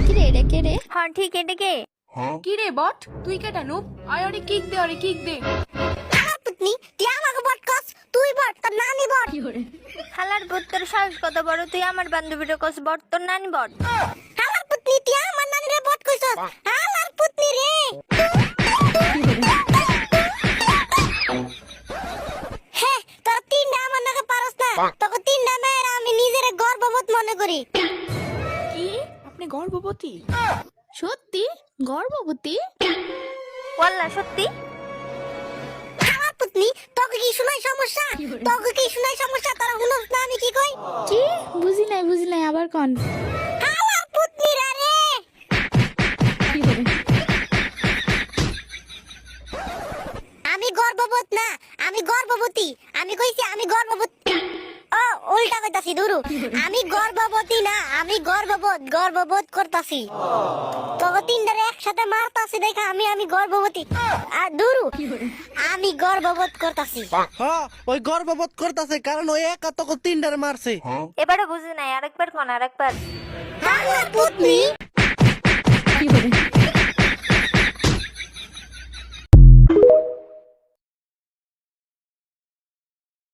কিরে এটা কে রে? হ্যাঁ ঠিক এটা কে? কি রে বট, তুই কেটা নুব? আয় ওরে কিক দে, ওরে কিক দে। আমার পুতনি তুই আমাকে বট কস, তুই বট তোর নানি বট। হালার ভূত, তোর সাহস কত বড়, তুই আমার বান্ধবীর কস বট, তোর নানি বট। আমার পুতনি তুই আমার নানি রে বট কইছস। আমার পুতনি রে হ্যাঁ, তোর তিনটা আমার নাকে পারস না। তোকে তিনটা মেয়ের আমি নিজের গর্ববোধ মনে করি। কি আপনি গর্ভবতী? সত্যি গর্ভবতী? ওয়াল্লা সত্যি? আমার পুতনি তোকে কি শুনাই সমস্যা? তোকে কি শুনাই সমস্যা? তোরা শুনস না আমি কি কই? কি বুঝি নাই আবার কোন? আমার পুতনি রে আমি গর্ভবোধ না, আমি গর্ভবতী। আমি কইছি আমি গর্ভবতী। ও উল্টা কইতাছি দুরু। আমি গর্ভবতী না, আমি গর্ভবোধ করতাছি। তোকে তিনটারে একসাথে মারতাছি দেখা আমি গর্ভবতী। আর দুরু আমি গর্ভবোধ করতাছি। হ্যাঁ ওই গর্ববোধ করতেছে কারণ ওই একা তোকে তিনটারে মারছে। এবারে বুঝি নাই, আরেকবার কোন, আরেকবার। আমার পুতনি